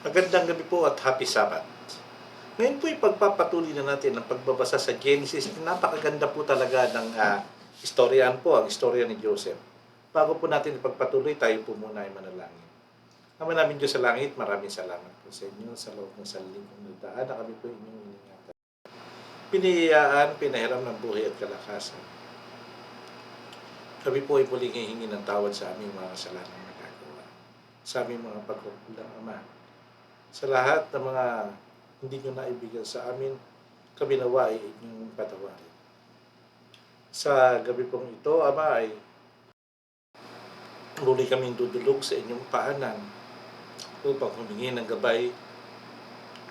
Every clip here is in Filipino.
Magandang gabi po at happy Sabbath. Ngayon po ipagpapatuloy na natin ang pagbabasa sa Genesis. Napakaganda po talaga ng istoryahan po, ang istorya ni Joseph. Bago po natin ipagpatuloy, tayo po muna ay manalangin. Ama namin Diyos sa langit, maraming salamat po sa inyo sa loob ng salingkong nagdaan na kami po inyong iningatan. Pinihiyaan, pinahiram ng buhay at kalakasan. Kami po ay muling hihingi ng tawad sa aming mga kasalanan nagagawa. Sa aming mga pagkukulang, Ama. Sa lahat ng mga hindi nyo naibigay sa amin, kami nawa ay inyong patawarin. Sa gabi pong ito, Ama, ay muli kaming dudulog sa inyong paanan upang humingi ng gabay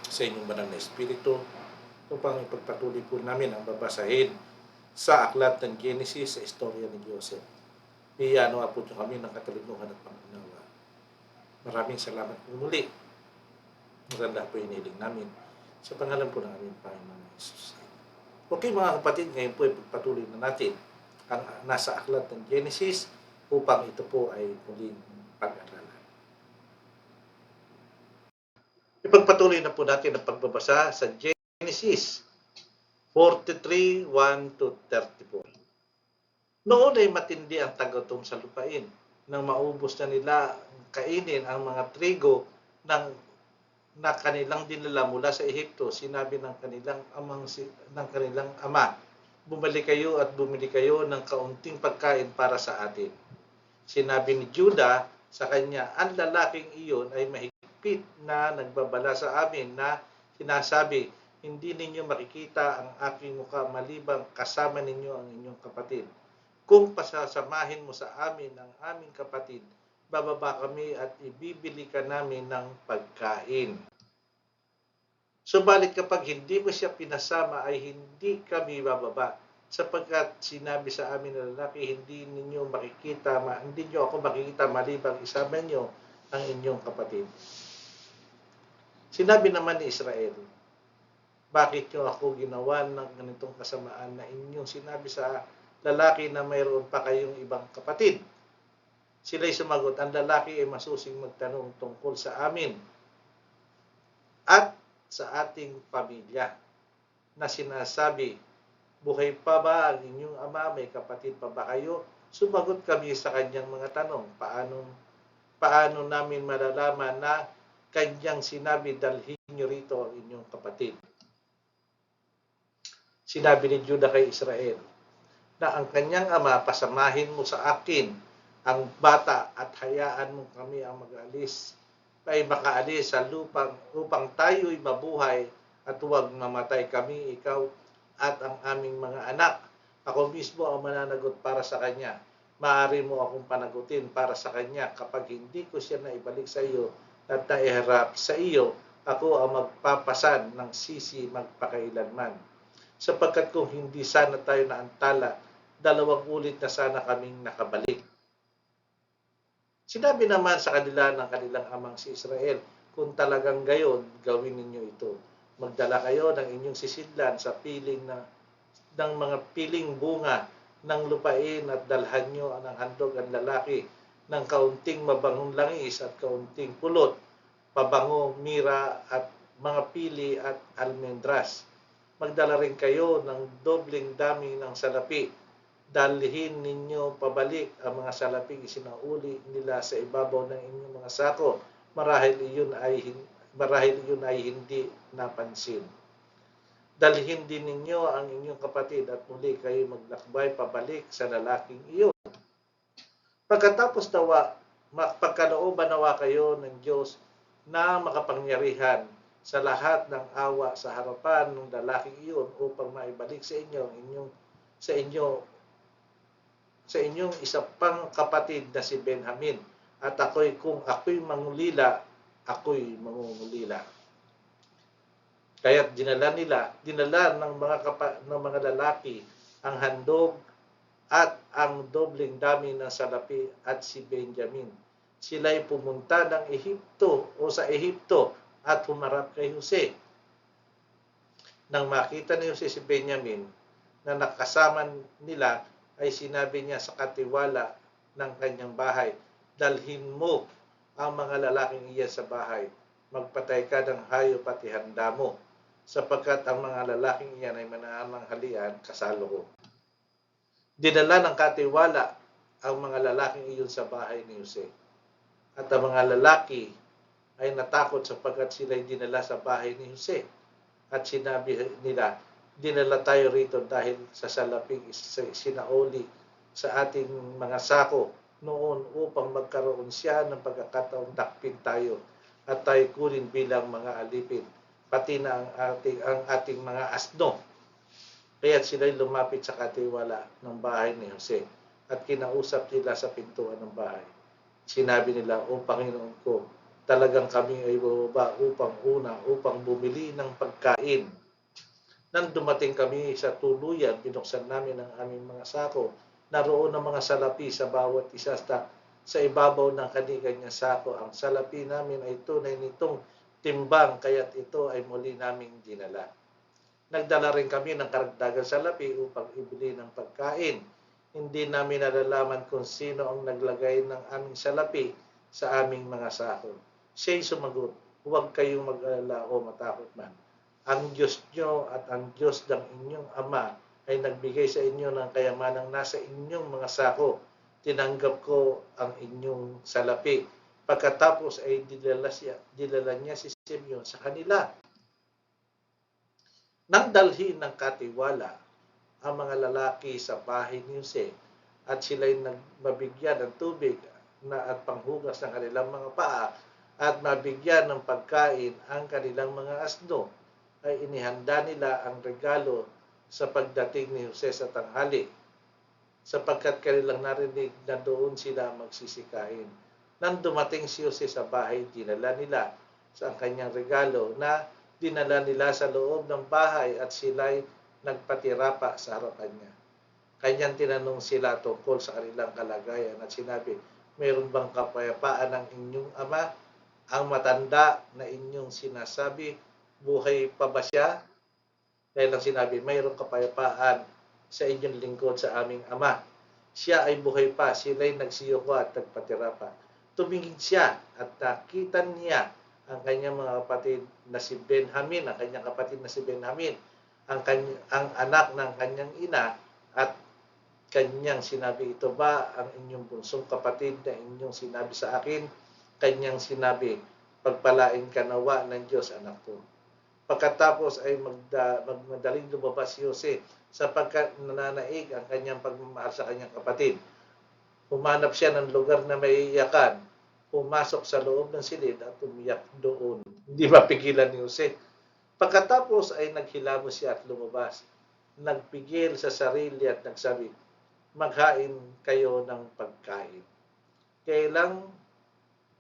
sa inyong banal na Espiritu upang ipagpatuloy po namin ang babasahin sa aklat ng Genesis sa istorya ni Joseph. Iyano po nyo kami ng katalinuhan at pangunawa. Maraming salamat po muli. Maganda po iniling namin sa pangalan po ng aming Panginoon Jesus. Okay mga kapatid, ngayon po ipagpatuloy na natin ang nasa aklat ng Genesis upang ito po ay muling pag-aralan. Ipagpatuloy na po natin ang pagbabasa sa Genesis 43, 1-34. Noon ay matindi ang tagutom sa lupain nang maubos na nila kainin ang mga trigo na kanilang dinala mula sa Ehipto. Sinabi ng kanilang ama, bumalik kayo at bumili kayo ng kaunting pagkain para sa atin. Sinabi ni Judah sa kanya, ang lalaking iyon ay mahigpit na nagbabala sa amin na sinasabi, hindi ninyo makikita ang aking mukha malibang kasama ninyo ang inyong kapatid. Kung pasasamahin mo sa amin ang aming kapatid, bababa kami at ibibili ka namin ng pagkain. Subalit kapag hindi mo siya pinasama ay hindi kami bababa, sapagkat sinabi sa amin ng lalaki, hindi niyo ako makikita malibang isama niyo ang inyong kapatid. Sinabi naman ni Israel, bakit niyo ako ginawa ng ganitong kasamaan na inyong sinabi sa lalaki na mayroon pa kayong ibang kapatid? Sila'y sumagot, ang lalaki ay masusing magtanong tungkol sa amin at sa ating pamilya na sinasabi, buhay pa ba ang inyong ama? May kapatid pa ba kayo? Sumagot kami sa kanyang mga tanong. Paano namin malalaman na kanyang sinabi, dalhin niyo rito ang inyong kapatid? Sinabi ni Judah kay Israel na ang kanyang ama, pasamahin mo sa akin ang bata at hayaan mo kami ang makaalis sa lupang upang tayo'y mabuhay at huwag mamatay kami, ikaw at ang aming mga anak. Ako mismo ang mananagot para sa kanya. Maaari mo akong panagutin para sa kanya kapag hindi ko siya naibalik sa iyo at naiharap sa iyo, ako ang magpapasan ng sisi magpakailanman. Sapagkat kung hindi sana tayo naantala, 2 ulit na sana kaming nakabalik. Sinabi naman sa kanila ng kanilang amang si Israel, kung talagang gayon, gawin ninyo ito. Magdala kayo ng inyong sisidlan sa ng mga piling bunga ng lupain at dalhan nyo ng handog ang lalaki ng kaunting mabangong langis at kaunting pulot, pabango, mira at mga pili at almendras. Magdala rin kayo ng dobling dami ng salapi. Dalhin ninyo pabalik ang mga salaping isinauli nila sa ibabaw ng inyong mga sako. Marahil iyon ay hindi napansin. Dalhin din ninyo ang inyong kapatid at muli kayo maglakbay pabalik sa lalaking iyon. Pagkalooban nawa kayo ng Diyos na makapangyarihan sa lahat ng awa sa harapan ng lalaking iyon upang maibalik sa inyong isa pang kapatid na si Benjamin. At kung ako'y mangulila, ako'y mangungulila. Kaya't dinala ng mga lalaki ang handog at ang dobling dami ng salapi at si Benjamin. Sila'y pumunta ng sa Ehipto at humarap kay Jose. Nang makita ni Jose si Benjamin na nakasama nila, ay sinabi niya sa katiwala ng kanyang bahay, dalhin mo ang mga lalaking iyan sa bahay magpatay ka ng hayop at ihanda mo, sapagkat ang mga lalaking iyan ay manananghalian kasalo ko. Dinala ng katiwala ang mga lalaking iyon sa bahay ni Jose. At ang mga lalaki ay natakot sapagkat sila'y dinala sa bahay ni Jose. At sinabi nila, dinala tayo rito dahil sa salaping sinaoli sa ating mga sako noon upang magkaroon siya ng pagkakataong dakpin tayo at tayo kunin bilang mga alipin, pati na ang ating mga asno. Kaya sila'y lumapit sa katiwala ng bahay ni Jose at kinausap nila sa pintuan ng bahay. Sinabi nila, O Panginoon ko, talagang kami ay bumaba upang bumili ng pagkain. Nang dumating kami sa tuluyan, binuksan namin ang aming mga sako. Naroon ang mga salapi sa bawat isa sa ibabaw ng kanilang sako. Ang salapi namin ay tunay nitong timbang, kaya't ito ay muli naming dinala. Nagdala rin kami ng karagdagang salapi upang ibili ng pagkain. Hindi namin nalalaman kung sino ang naglagay ng aming salapi sa aming mga sako. Siya'y sumagot, huwag kayong mag-alala o matakot man. Ang Diyos nyo at ang Diyos ng inyong Ama ay nagbigay sa inyo ng kayamanang nasa inyong mga sako. Tinanggap ko ang inyong salapi. Pagkatapos ay dinala niya si Simeon sa kanila. Nang dalhin ng katiwala ang mga lalaki sa bahay ni Jose at sila'y mabigyan ng tubig at panghugas ng kanilang mga paa at mabigyan ng pagkain ang kanilang mga asno, ay inihanda nila ang regalo sa pagdating ni Jose sa tanghali, sapagkat kanilang narinig na doon sila magsisikain. Nang dumating si Jose sa bahay, dinala nila sa kanyang regalo na dinala nila sa loob ng bahay at sila'y nagpatirapa sa harapan niya. Kanyang tinanong sila tungkol sa kanilang kalagayan at sinabi, mayroon bang kapayapaan ng inyong ama? Ang matanda na inyong sinasabi, buhay pa ba siya? Dahil lang sinabi, mayroong kapayapaan sa inyong lingkod sa aming ama. Siya ay buhay pa, sila'y nagsiyoko at nagpatirapa. Tumingin siya at nakita niya ang kanyang mga kapatid na si Benjamin, ang anak ng kanyang ina, at kanyang sinabi, ito ba ang inyong bunsong kapatid na inyong sinabi sa akin? Kanyang sinabi, pagpalain ka nawa ng Diyos, anak ko. Pagkatapos ay magmadaling lumabas si Jose sapagkat nananaig ang kanyang pagmamahal sa kanyang kapatid. Humanap siya ng lugar na may iyakan, pumasok sa loob ng silid at umiyak doon. Hindi mapigilan ni Jose. Pagkatapos ay naghilamos siya at lumabas. Nagpigil sa sarili at nagsabi, maghain kayo ng pagkain. Kailang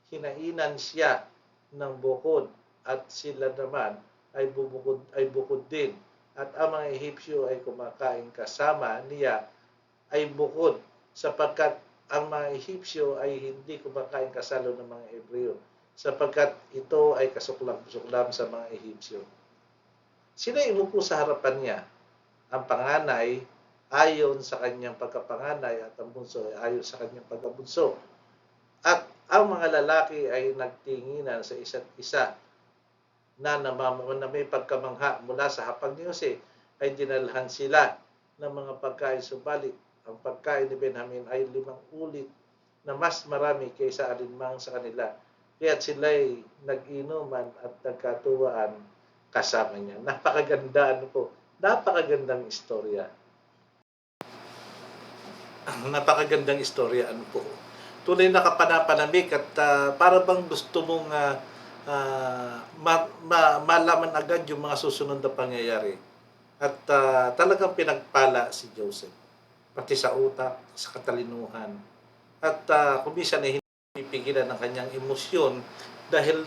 hinainan siya ng bukod at sila naman ay bukod din. At ang mga Ehipsyo ay kumakain kasama niya ay bukod, sapagkat ang mga Ehipsyo ay hindi kumakain kasalo ng mga Hebreo, sapagkat ito ay kasuklam-suklam sa mga Ehipsyo. Sino umupo sa harapan niya? Ang panganay ayon sa kanyang pagkapanganay at ang bunso ay ayon sa kanyang pagkabunso. At ang mga lalaki ay nagtinginan sa isa't isa na may pagkamangha mula sa hapag ni Jose ay dinalhan sila ng mga pagkain, subalit ang pagkain ni Benjamin ay 5 ulit na mas marami kaysa alinmang sa kanila. Kaya't sila'y nag-inuman at nagkatuwaan kasama niya. Napakagandang istorya. Napakagandang istorya po. Tunay na kapanapanamik at para bang gusto mong malaman agad yung mga susunod na pangyayari. At talagang pinagpala si Joseph, pati sa utak, sa katalinuhan. At kumisan ay hindi pigilan ng kanyang emosyon dahil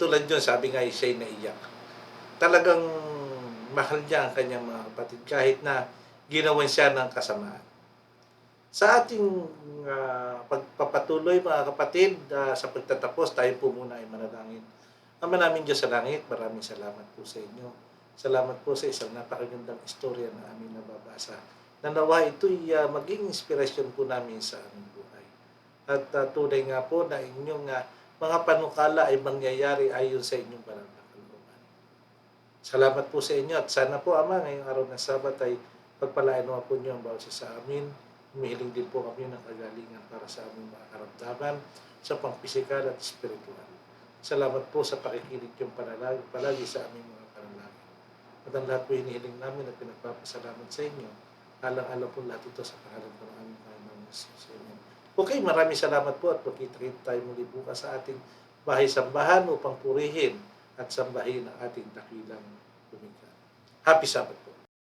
tulad yun, sabi nga siya'y naiyak. Talagang mahal niya ang kanyang mga kapatid kahit na ginawan siya ng kasamaan. Sa ating pagpapatuloy mga kapatid, sa pagtatapos, tayo po muna ay manalangin. Ama namin Diyos sa langit, maraming salamat po sa inyo. Salamat po sa isang napakagandang istorya na aming nababasa. Nanawa ito'y maging inspirasyon po namin sa aming buhay. At tunay nga po na inyong mga panukala ay mangyayari ayon sa inyong banal na kalooban. Salamat po sa inyo at sana po, Ama, ngayong araw ng Sabat ay pagpalain naman po niyo ang bawat isa sa amin. Humihiling din po kami ng kagalingan para sa aming mga karamdaman sa pangpisikal at espiritual. Salamat po sa pakikinig yung palagi sa aming mga panalangin. At ang lahat po hinihiling namin at pinagpapasalamat sa inyo. Alang-alang po lahat ito sa pangalan ng aming Panginoon Jesus. Amen. Okay, maraming salamat po at magkita-kita tayo muli bukas sa ating bahay-sambahan upang purihin at sambahin ang ating dakilang lumikha. Happy Sabbath po.